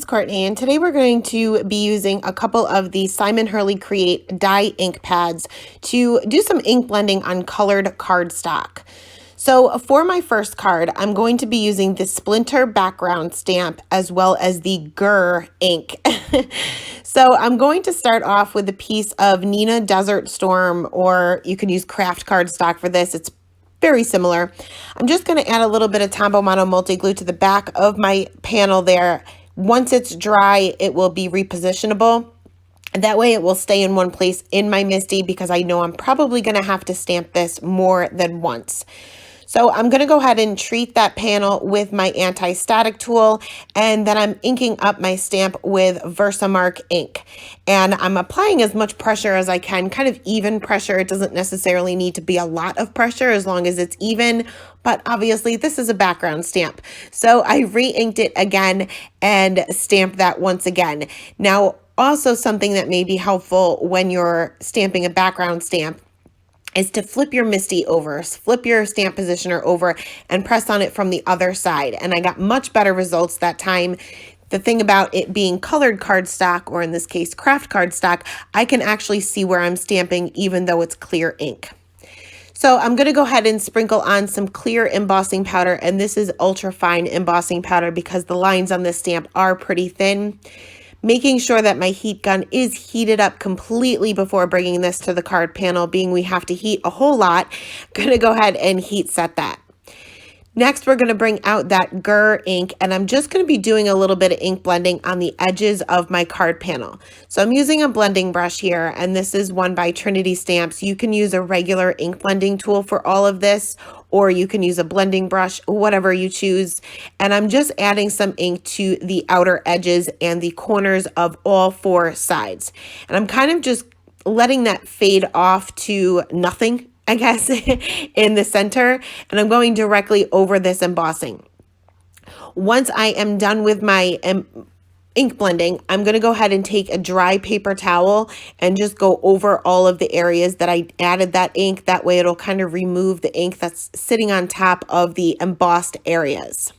is Courtney, and today we're going to be using a couple of the Simon Hurley Create Dye Ink pads to do some ink blending on colored cardstock. So for my first card, I'm going to be using the Splinter background stamp as well as the Grrr ink. So I'm going to start off with a piece of Nina Desert Storm, or you can use craft cardstock for this. It's very similar. I'm just going to add a little bit of Tombow Mono multi-glue to the back of my panel there. Once it's dry, it will be repositionable. That way it will stay in one place in my MISTI because I know I'm probably going to have to stamp this more than once. So I'm going to go ahead and treat that panel with my anti-static tool, and then I'm inking up my stamp with Versamark ink. And I'm applying as much pressure as I can, kind of even pressure. It doesn't necessarily need to be a lot of pressure as long as it's even, but obviously this is a background stamp. So I re-inked it again and stamped that once again. Now, also something that may be helpful when you're stamping a background stamp is to flip your MISTI over, flip your stamp positioner over and press on it from the other side. And I got much better results that time. The thing about it being colored cardstock, or in this case, craft cardstock, I can actually see where I'm stamping even though it's clear ink. So I'm going to go ahead and sprinkle on some clear embossing powder, and this is ultra fine embossing powder because the lines on this stamp are pretty thin. Making sure that my heat gun is heated up completely before bringing this to the card panel, being we have to heat a whole lot. I'm going to go ahead and heat set that. Next, we're going to bring out that Grrr ink, and I'm just going to be doing a little bit of ink blending on the edges of my card panel. So I'm using a blending brush here, and this is one by Trinity Stamps. You can use a regular ink blending tool for all of this, or you can use a blending brush, whatever you choose. And I'm just adding some ink to the outer edges and the corners of all four sides. And I'm kind of just letting that fade off to nothing, I guess, in the center, and I'm going directly over this embossing. Once I am done with my ink blending, I'm going to go ahead and take a dry paper towel and just go over all of the areas that I added that ink. That way it'll kind of remove the ink that's sitting on top of the embossed areas.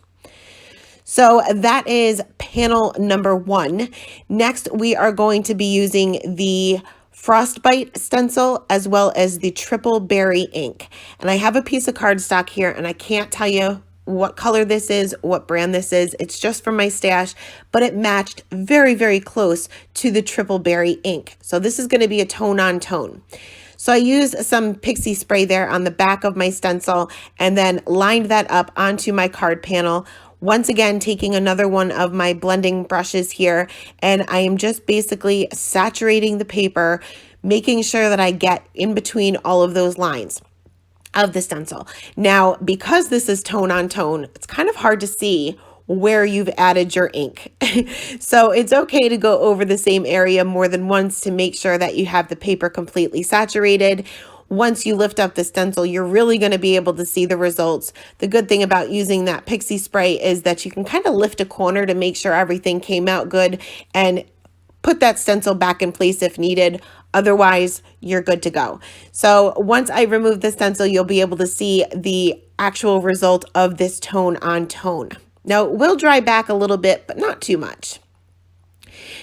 So that is panel number 1. Next, we are going to be using the Frostbite Stencil as well as the Triple Berry ink. And I have a piece of cardstock here, and I can't tell you what color this is, what brand this is. It's just from my stash, but it matched very, very close to the Triple Berry ink. So this is going to be a tone on tone. So I used some pixie spray there on the back of my stencil and then lined that up onto my card panel. Once again, taking another one of my blending brushes here, and I am just basically saturating the paper, making sure that I get in between all of those lines of the stencil. Now, because this is tone on tone, it's kind of hard to see where you've added your ink. So it's okay to go over the same area more than once to make sure that you have the paper completely saturated. Once you lift up the stencil, you're really going to be able to see the results. The good thing about using that pixie spray is that you can kind of lift a corner to make sure everything came out good and put that stencil back in place if needed. Otherwise, you're good to go. So once I remove the stencil, you'll be able to see the actual result of this tone on tone. Now, it will dry back a little bit, but not too much.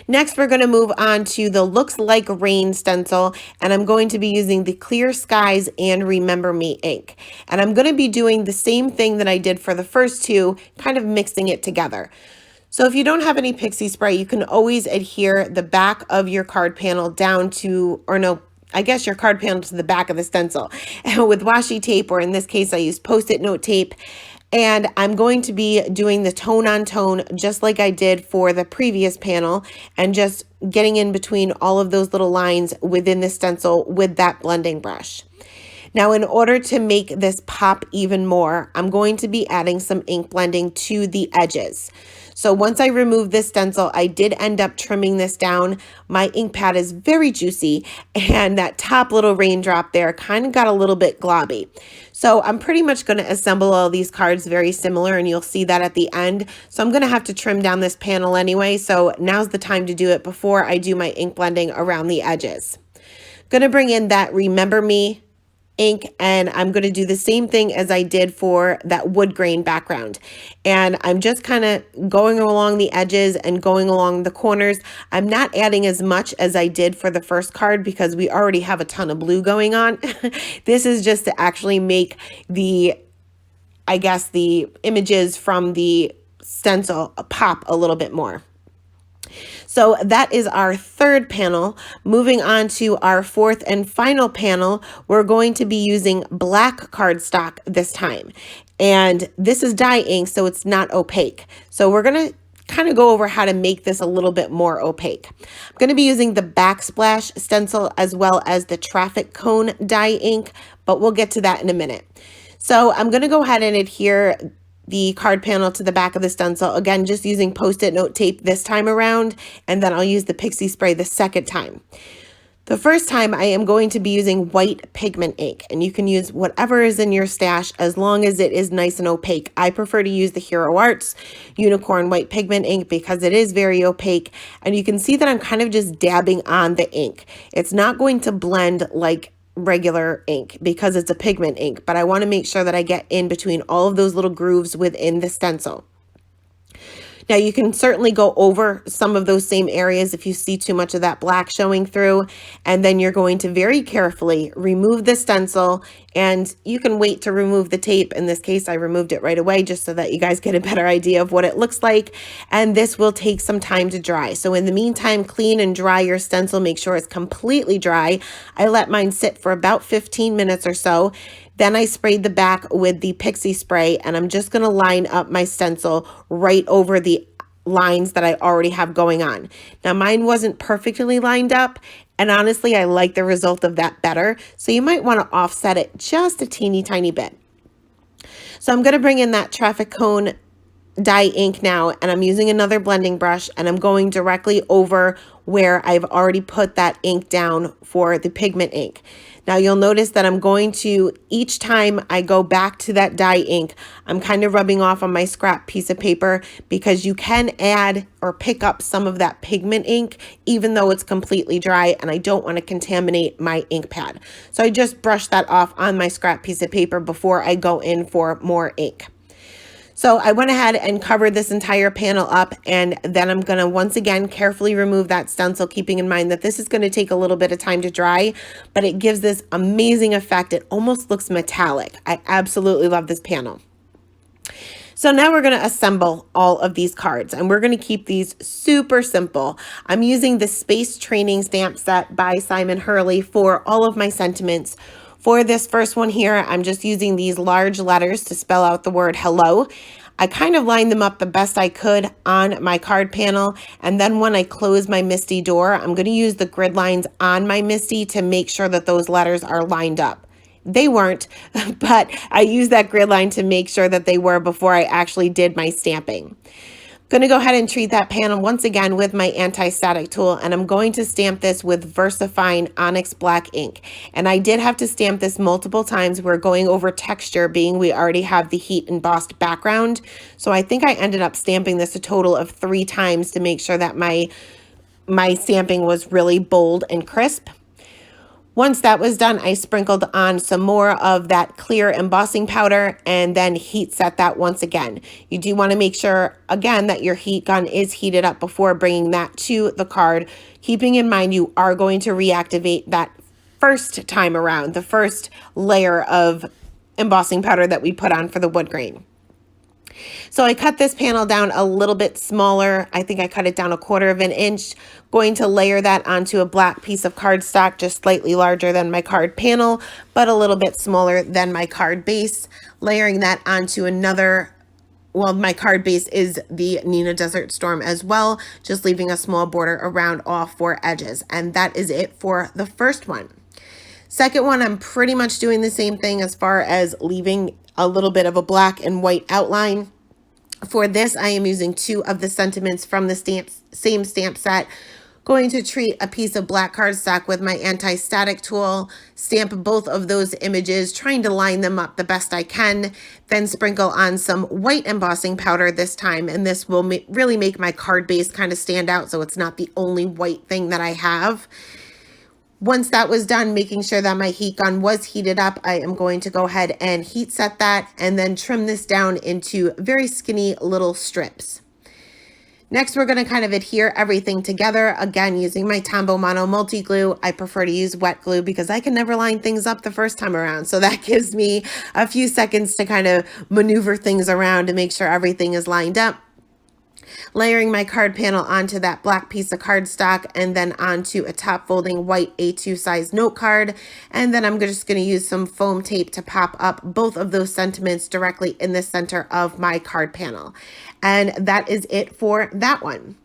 Next, we're going to move on to the Looks Like Rain stencil, and I'm going to be using the Clear Skies and Remember Me ink. And I'm going to be doing the same thing that I did for the first two, kind of mixing it together. So if you don't have any pixie spray, you can always adhere the back of your card panel down to, or no, I guess your card panel to the back of the stencil with washi tape, or in this case, I used Post-it note tape. And I'm going to be doing the tone on tone just like I did for the previous panel, and just getting in between all of those little lines within the stencil with that blending brush. Now, in order to make this pop even more, I'm going to be adding some ink blending to the edges. So once I remove this stencil, I did end up trimming this down. My ink pad is very juicy, and that top little raindrop there kind of got a little bit globby. So I'm pretty much going to assemble all these cards very similar, and you'll see that at the end. So I'm going to have to trim down this panel anyway, so now's the time to do it before I do my ink blending around the edges. Going to bring in that Remember Me ink, and I'm going to do the same thing as I did for that wood grain background. And I'm just kind of going along the edges and going along the corners. I'm not adding as much as I did for the first card because we already have a ton of blue going on. This is just to actually make the, I guess, the images from the stencil pop a little bit more. So that is our third panel. Moving on to our fourth and final panel, we're going to be using black cardstock this time. And this is dye ink, so it's not opaque. So we're going to kind of go over how to make this a little bit more opaque. I'm going to be using the Backsplash Stencil as well as the Traffic Cone Dye Ink, but we'll get to that in a minute. So I'm going to go ahead and adhere the card panel to the back of the stencil, again just using Post-it note tape this time around, and then I'll use the pixie spray the second time. The first time I am going to be using white pigment ink, and you can use whatever is in your stash as long as it is nice and opaque. I prefer to use the Hero Arts Unicorn White Pigment Ink because it is very opaque, and you can see that I'm kind of just dabbing on the ink. It's not going to blend like regular ink because it's a pigment ink, but I want to make sure that I get in between all of those little grooves within the stencil. Now you can certainly go over some of those same areas if you see too much of that black showing through, and then you're going to very carefully remove the stencil, and you can wait to remove the tape. In this case, I removed it right away just so that you guys get a better idea of what it looks like, and this will take some time to dry. So in the meantime, clean and dry your stencil. Make sure it's completely dry. I let mine sit for about 15 minutes or so. Then I sprayed the back with the pixie spray, and I'm just going to line up my stencil right over the lines that I already have going on. Now mine wasn't perfectly lined up, and honestly I like the result of that better, so you might want to offset it just a teeny tiny bit. So I'm going to bring in that Traffic Cone Dye Ink now, and I'm using another blending brush, and I'm going directly over where I've already put that ink down for the pigment ink. Now you'll notice that I'm going to, each time I go back to that dye ink, I'm kind of rubbing off on my scrap piece of paper because you can add or pick up some of that pigment ink even though it's completely dry, and I don't want to contaminate my ink pad. So I just brush that off on my scrap piece of paper before I go in for more ink. So I went ahead and covered this entire panel up, and then I'm going to once again carefully remove that stencil, keeping in mind that this is going to take a little bit of time to dry, but it gives this amazing effect. It almost looks metallic. I absolutely love this panel. So now we're going to assemble all of these cards, and we're going to keep these super simple. I'm using the Space Training Stamp Set by Simon Hurley for all of my sentiments. For this first one here, I'm just using these large letters to spell out the word hello. I kind of lined them up the best I could on my card panel, and then when I close my MISTI door, I'm going to use the grid lines on my MISTI to make sure that those letters are lined up. They weren't, but I used that grid line to make sure that they were before I actually did my stamping. I'm going to go ahead and treat that panel once again with my anti-static tool, and I'm going to stamp this with VersaFine Onyx Black ink. And I did have to stamp this multiple times. We're going over texture, being we already have the heat embossed background. So I think I ended up stamping this a total of 3 times to make sure that my stamping was really bold and crisp. Once that was done, I sprinkled on some more of that clear embossing powder and then heat set that once again. You do want to make sure, again, that your heat gun is heated up before bringing that to the card, keeping in mind you are going to reactivate that first time around, the first layer of embossing powder that we put on for the wood grain. So I cut this panel down a little bit smaller. I think I cut it down 1/4 of an inch. Going to layer that onto a black piece of cardstock, just slightly larger than my card panel, but a little bit smaller than my card base. Layering that onto another, well, my card base is the Nina Desert Storm as well, just leaving a small border around all 4 edges. And that is it for the first one. Second one, I'm pretty much doing the same thing as far as leaving a little bit of a black and white outline. For this, I am using 2 of the sentiments from the same stamp set. Going to treat a piece of black cardstock with my anti-static tool, stamp both of those images, trying to line them up the best I can, then sprinkle on some white embossing powder this time, and this will really make my card base kind of stand out so it's not the only white thing that I have. Once that was done, making sure that my heat gun was heated up, I am going to go ahead and heat set that and then trim this down into very skinny little strips. Next, we're going to kind of adhere everything together, again, using my Tombow Mono Multi Glue. I prefer to use wet glue because I can never line things up the first time around. So that gives me a few seconds to kind of maneuver things around to make sure everything is lined up. Layering my card panel onto that black piece of cardstock and then onto a top folding white A2 size note card. And then I'm just going to use some foam tape to pop up both of those sentiments directly in the center of my card panel. And that is it for that one.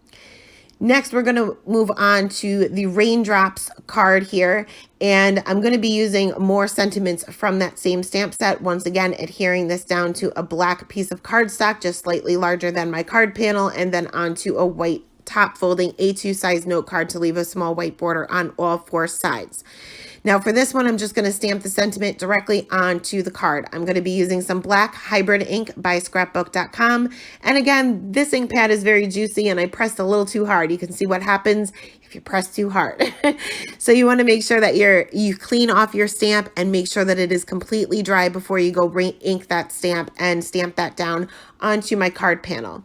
Next, we're going to move on to the raindrops card here, and I'm going to be using more sentiments from that same stamp set. Once again, adhering this down to a black piece of cardstock, just slightly larger than my card panel, and then onto a white top folding A2 size note card to leave a small white border on all four sides. Now for this one, I'm just going to stamp the sentiment directly onto the card. I'm going to be using some black hybrid ink by scrapbook.com. And again, this ink pad is very juicy and I pressed a little too hard. You can see what happens if you press too hard. So you want to make sure that you clean off your stamp and make sure that it is completely dry before you go ink that stamp and stamp that down onto my card panel.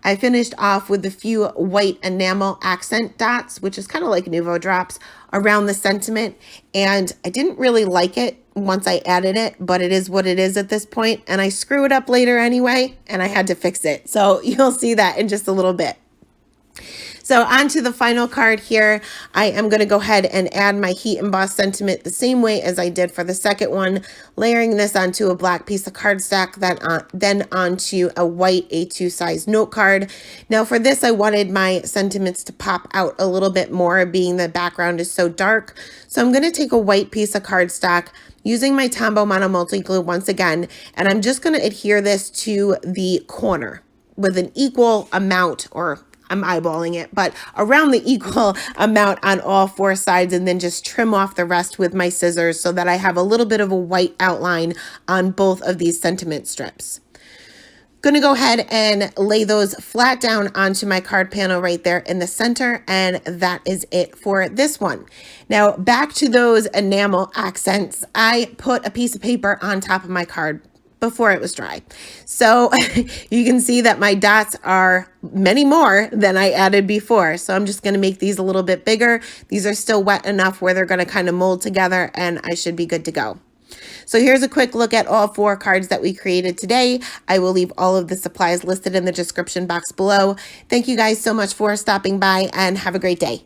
I finished off with a few white enamel accent dots, which is kind of like Nuvo drops, around the sentiment. And I didn't really like it once I added it, but it is what it is at this point. And I screw it up later anyway, and I had to fix it. So you'll see that in just a little bit. So on to the final card here, I am going to go ahead and add my heat emboss sentiment the same way as I did for the second one, layering this onto a black piece of cardstock, then onto a white A2 size note card. Now for this, I wanted my sentiments to pop out a little bit more, being the background is so dark. So I'm going to take a white piece of cardstock, using my Tombow Mono Multi Glue once again, and I'm just going to adhere this to the corner with an equal amount, or I'm eyeballing it, but around the equal amount on all four sides, and then just trim off the rest with my scissors so that I have a little bit of a white outline on both of these sentiment strips. Going to go ahead and lay those flat down onto my card panel right there in the center, and that is it for this one. Now back to those enamel accents. I put a piece of paper on top of my card before it was dry. So you can see that my dots are many more than I added before. So I'm just going to make these a little bit bigger. These are still wet enough where they're going to kind of mold together and I should be good to go. So here's a quick look at all four cards that we created today. I will leave all of the supplies listed in the description box below. Thank you guys so much for stopping by and have a great day.